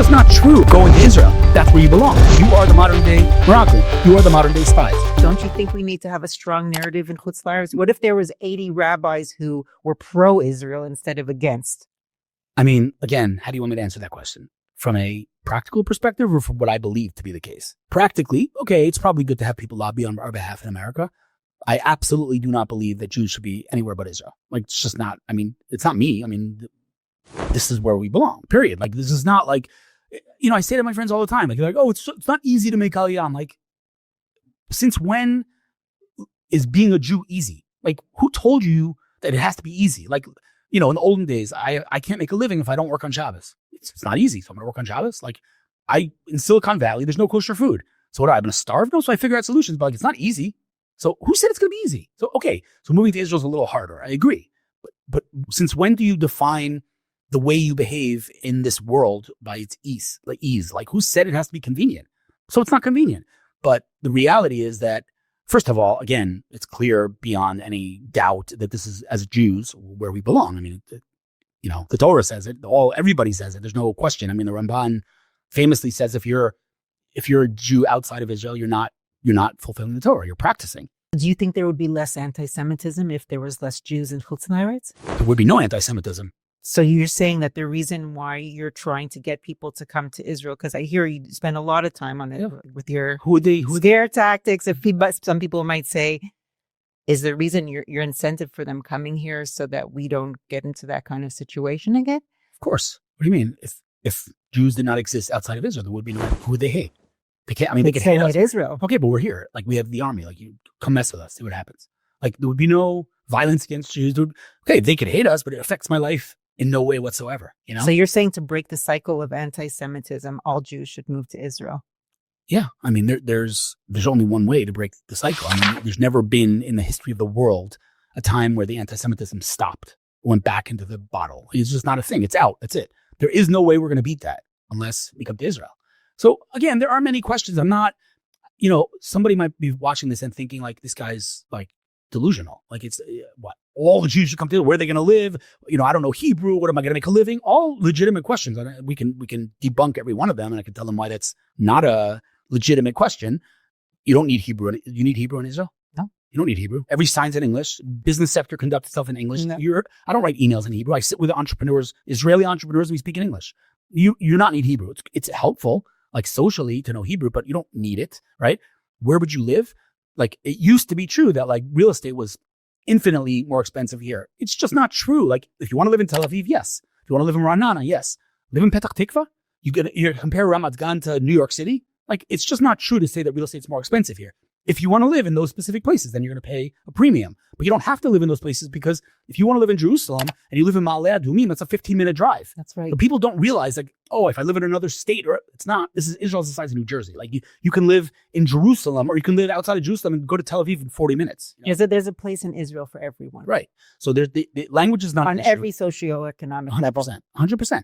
just not true. Go into Israel. That's where you belong. You are the modern day Moroccan. You are the modern day spies. Don't you think we need to have a strong narrative in Chutz La'aretz? What if there was 80 rabbis who were pro-Israel instead of against? I mean, again, how do you want me to answer that question? From a practical perspective or from what I believe to be the case? Practically, okay, it's probably good to have people lobby on our behalf in America. I absolutely do not believe that Jews should be anywhere but Israel. Like, it's just not, I mean, it's not me. I mean, this is where we belong, period. Like, this is not like, you know, I say to my friends all the time, like, they're like, oh, it's not easy to make Aliyah. I'm like, since when is being a Jew easy? Like, who told you that it has to be easy? Like, you know, in the olden days, I can't make a living if I don't work on Shabbos. It's not easy. So I'm going to work on Shabbos. Like, in Silicon Valley, there's no kosher food. So what, I'm going to starve? No, so I figure out solutions, but like, it's not easy. So who said it's going to be easy? So, okay, so moving to Israel is a little harder. I agree. But since when do you define the way you behave in this world by its ease? Like, who said it has to be convenient? So it's not convenient. But the reality is that, first of all, again, it's clear beyond any doubt that this is, as Jews, where we belong. I mean, you know, the Torah says it. Everybody says it. There's no question. I mean, the Ramban famously says if you're a Jew outside of Israel, you're not fulfilling the Torah. You're practicing. Do you think there would be less anti-Semitism if there was less Jews in Chutz La'aretz? There would be no anti-Semitism. So you're saying that the reason why you're trying to get people to come to Israel, because I hear you spend a lot of time on it with your scare tactics. Some people might say, is the reason your incentive for them coming here so that we don't get into that kind of situation again? Of course. What do you mean? If Jews did not exist outside of Israel, there would be no. Who would they hate? They can't. I mean, they could hate us. Israel. Okay, but we're here. Like, we have the army. Like, you come mess with us, see what happens. Like, there would be no violence against Jews. Okay, they could hate us, but it affects my life in no way whatsoever. You know. So you're saying to break the cycle of anti-Semitism, all Jews should move to Israel? Yeah, I mean, there's only one way to break the cycle. I mean, there's never been in the history of the world a time where the anti-Semitism stopped, went back into the bottle. It's just not a thing. It's out. That's it. There is no way we're going to beat that unless we come to Israel. So again, there are many questions. I'm not, you know, somebody might be watching this and thinking like, this guy's like delusional. Like, it's what? All the Jews should come to, where are they going to live? You know, I don't know Hebrew. What am I going to make a living? All legitimate questions. And we can debunk every one of them. And I can tell them why that's not a legitimate question. You don't need Hebrew. You need Hebrew in Israel? No. You don't need Hebrew. Every sign's in English. Business sector conducts itself in English. No. I don't write emails in Hebrew. I sit with entrepreneurs, Israeli entrepreneurs, and we speak in English. You not need Hebrew. It's helpful, like socially, to know Hebrew, but you don't need it, right? Where would you live? Like, it used to be true that like real estate was infinitely more expensive here. It's just not true. Like, if you want to live in Tel Aviv, yes. If you want to live in Ra'anana, yes. Live in Petach Tikva? You compare Ramat Gan to New York City? Like, it's just not true to say that real estate's more expensive here. If you want to live in those specific places, then you're going to pay a premium. But you don't have to live in those places, because if you want to live in Jerusalem and you live in Ma'ale Adumim, that's a 15-minute drive. That's right. But people don't realize, like, oh, if I live in another state, or it's not. This is Israel's the size of New Jersey. Like, you can live in Jerusalem, or you can live outside of Jerusalem and go to Tel Aviv in 40 minutes. You know? There's a place in Israel for everyone. Right. So there's the language is not on an issue. every socioeconomic level. 100%.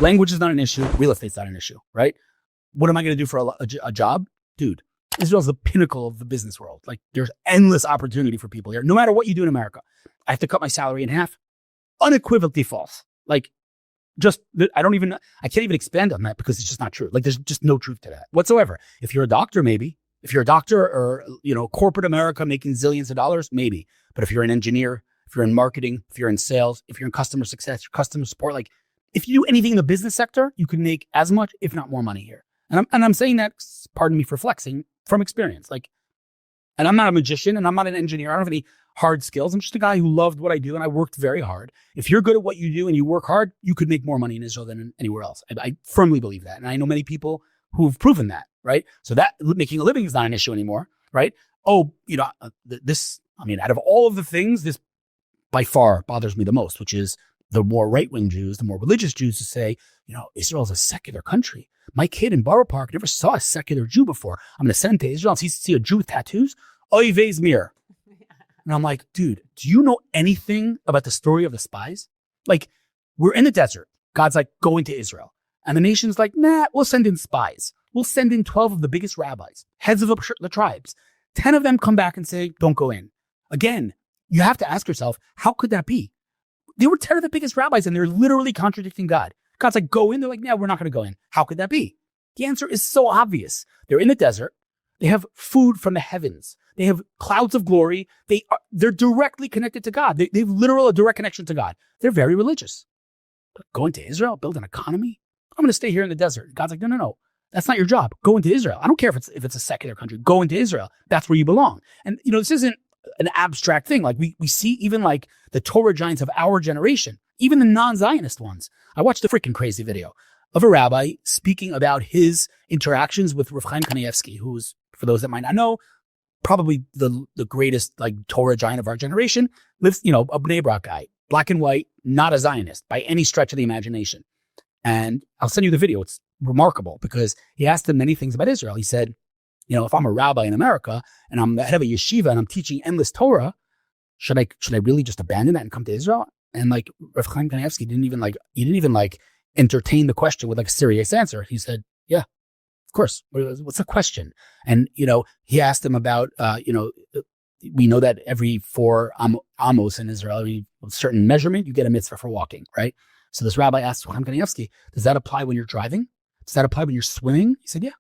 Language is not an issue. Real estate's not an issue, right? What am I going to do for a job? Dude, Israel's the pinnacle of the business world. Like, there's endless opportunity for people here. No matter what you do in America, I have to cut my salary in half. Unequivocally false. Like, I can't even expand on that, because it's just not true. Like, there's just no truth to that whatsoever. If you're a doctor, maybe. If you're a doctor, or, you know, corporate America making zillions of dollars, maybe. But if you're an engineer, if you're in marketing, if you're in sales, if you're in customer success, customer support, like, if you do anything in the business sector, you can make as much, if not more money here. And I'm saying that, pardon me for flexing, from experience. Like, and I'm not a magician, and I'm not an engineer. I don't have any hard skills. I'm just a guy who loved what I do, and I worked very hard. If you're good at what you do and you work hard, you could make more money in Israel than anywhere else. I firmly believe that. And I know many people who've proven that, right? So that making a living is not an issue anymore, right? Oh, you know, out of all of the things, this by far bothers me the most, which is the more right-wing Jews, the more religious Jews, to say, you know, Israel's a secular country. My kid in Borough Park never saw a secular Jew before. I'm going to send him to Israel and see a Jew with tattoos. Oy vey's mir. And I'm like, dude, do you know anything about the story of the spies? Like, we're in the desert. God's like, go into Israel. And the nation's like, nah, we'll send in spies. We'll send in 12 of the biggest rabbis, heads of the tribes. 10 of them come back and say, don't go in. Again, you have to ask yourself, how could that be? They were 10 of the biggest rabbis, and they're literally contradicting God. God's like, go in. They're like, yeah, we're not going to go in. How could that be? The answer is so obvious. They're in the desert. They have food from the heavens. They have clouds of glory. They're directly connected to God. They have literal a direct connection to God. They're very religious. But going to Israel, build an economy? I'm going to stay here in the desert. God's like, no. That's not your job. Go into Israel. I don't care if it's a secular country. Go into Israel. That's where you belong. And, this isn't an abstract thing. Like we see even like the Torah giants of our generation, even the non-Zionist ones. I watched a freaking crazy video of a rabbi speaking about his interactions with Rav Chaim Kanievsky, who's, for those that might not know, probably the greatest like Torah giant of our generation. Lives, a Bnei Brak guy, black and white, not a Zionist by any stretch of the imagination. And I'll send you the video. It's remarkable because he asked him many things about Israel. He said, if I'm a rabbi in America and I'm the head of a yeshiva and I'm teaching endless Torah, should I really just abandon that and come to Israel? And like Rav Chaim Kanievsky didn't even entertain the question with like a serious answer. He said, yeah, of course. What's the question? And, he asked him about, we know that every 4 amos in Israel, every certain measurement, you get a mitzvah for walking, right? So this rabbi asked Chaim Kanievsky, does that apply when you're driving? Does that apply when you're swimming? He said, yeah.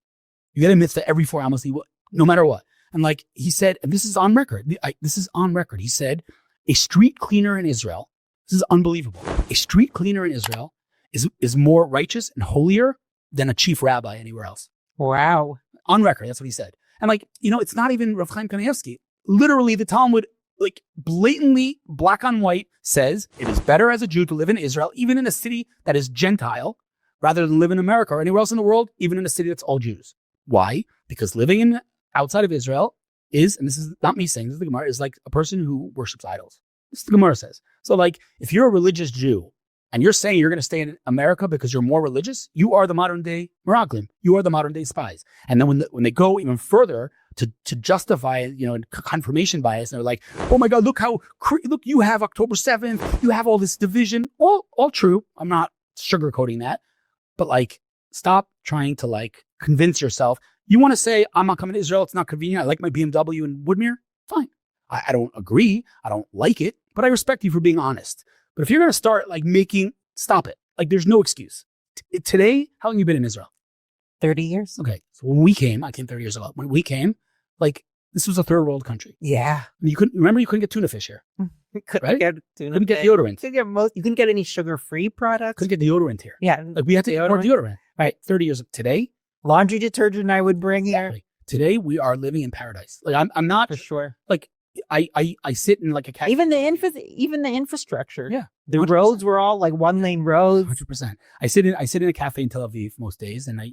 You get a mitzvah every 4 amos, no matter what. And like he said, and this is on record. This is on record. He said, a street cleaner in Israel, this is unbelievable. A street cleaner in Israel is more righteous and holier than a chief rabbi anywhere else. Wow. On record, that's what he said. And like, it's not even Rav Chaim Kanievsky. Literally, the Talmud, like blatantly, black on white, says it is better as a Jew to live in Israel, even in a city that is Gentile, rather than live in America or anywhere else in the world, even in a city that's all Jews. Why? Because living outside of Israel is, and this is not me saying, this is the Gemara, is like a person who worships idols. This is the Gemara says. So like, if you're a religious Jew and you're saying you're going to stay in America because you're more religious, you are the modern day Meraglim. You are the modern day spies. And then when they go even further to justify, confirmation bias, and they're like, oh my God, look, you have October 7th, you have all this division, all true. I'm not sugarcoating that, but like, stop trying to like convince yourself. You want to say, I'm not coming to Israel. It's not convenient. I like my BMW in Woodmere. Fine. I don't agree. I don't like it, but I respect you for being honest. But if you're going to start like stop it. Like there's no excuse. Today, how long have you been in Israel? 30 years. Okay. So when we came, I came 30 years ago. When we came, like this was a third world country. Yeah. You couldn't get tuna fish here. Couldn't get tuna. Couldn't get deodorant. You couldn't get any sugar-free products. Couldn't get deodorant here. Yeah. Like we had to get more deodorant. All right. 30 years today. Laundry detergent I would bring Exactly. here. Today we are living in paradise. Like I'm not For sure. Like I sit in like a cafe. Even the infrastructure. Yeah. The 100%. roads were all like 1-lane roads. 100%. I sit in a cafe in Tel Aviv most days, and I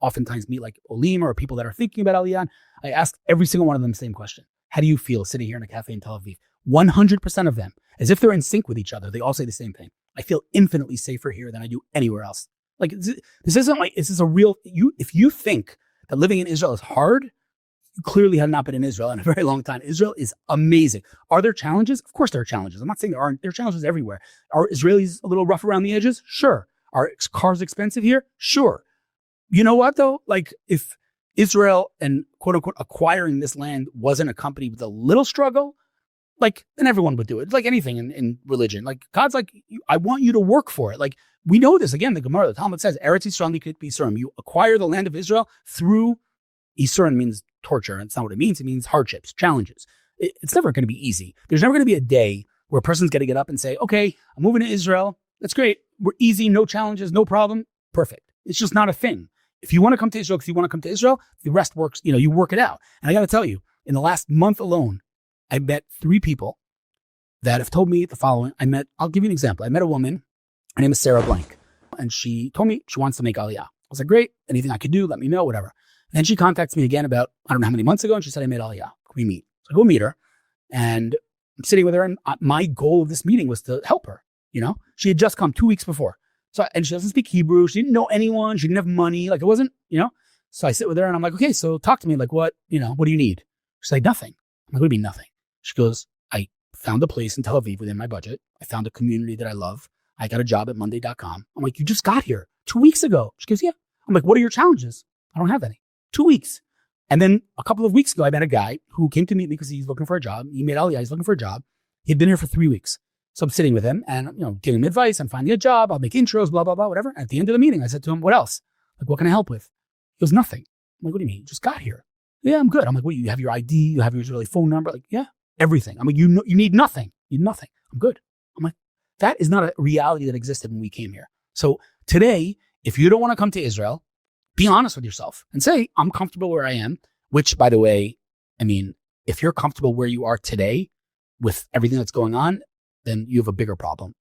oftentimes meet like Olim or people that are thinking about Aliyah. I ask every single one of them the same question. How do you feel sitting here in a cafe in Tel Aviv? 100% of them, as if they're in sync with each other, they all say the same thing. I feel infinitely safer here than I do anywhere else. Like this is a real, if you think that living in Israel is hard, you clearly have not been in Israel in a very long time. Israel is amazing. Are there challenges? Of course there are challenges. I'm not saying there aren't. There are challenges everywhere. Are Israelis a little rough around the edges? Sure. Are cars expensive here? Sure. You know what though? like if Israel and quote unquote acquiring this land wasn't accompanied with a little struggle, like then everyone would do it. It's like anything in religion. Like God's like, I want you to work for it. Like we know this. Again, the Gemara, the Talmud says, Eretz Yisrael nikrit b'Yisurim. You acquire the land of Israel through, Yisurim means torture. It's not what it means. It means hardships, challenges. It's never going to be easy. There's never going to be a day where a person's going to get up and say, okay, I'm moving to Israel. That's great. We're easy. No challenges, no problem. Perfect. It's just not a thing. If you want to come to Israel because you want to come to Israel, the rest works, you work it out. And I got to tell you, in the last month alone, I met 3 people that have told me the following. I'll give you an example. I met a woman. Her name is Sarah Blank. And she told me she wants to make Aliyah. I was like, great. Anything I could do, let me know, whatever. And then she contacts me again about, I don't know how many months ago. And she said, I made Aliyah. Can we meet? So I go meet her. And I'm sitting with her. And my goal of this meeting was to help her. She had just come 2 weeks before. And she doesn't speak Hebrew. She didn't know anyone. She didn't have money. Like it wasn't, So I sit with her and I'm like, okay, so talk to me. Like what do you need? She's like, nothing. I'm like, what do you mean nothing? She goes, I found a place in Tel Aviv within my budget. I found a community that I love. I got a job at Monday.com. I'm like, you just got here 2 weeks ago. She goes, yeah. I'm like, what are your challenges? I don't have any. 2 weeks. And then a couple of weeks ago, I met a guy who came to meet me because he's looking for a job. He made Aliyah. He's looking for a job. He'd been here for 3 weeks. So I'm sitting with him and, giving him advice. I'm finding a job. I'll make intros, blah, blah, blah, whatever. At the end of the meeting, I said to him, what else? Like, what can I help with? He goes, nothing. I'm like, what do you mean? You just got here. Yeah, I'm good. I'm like, what, you have your ID? You have your Israeli phone number? Like, yeah, everything. I'm like, you need nothing. You need nothing. I'm good. I'm like, that is not a reality that existed when we came here. So today, if you don't want to come to Israel, be honest with yourself and say, I'm comfortable where I am, which, by the way, I mean, if you're comfortable where you are today with everything that's going on, then you have a bigger problem.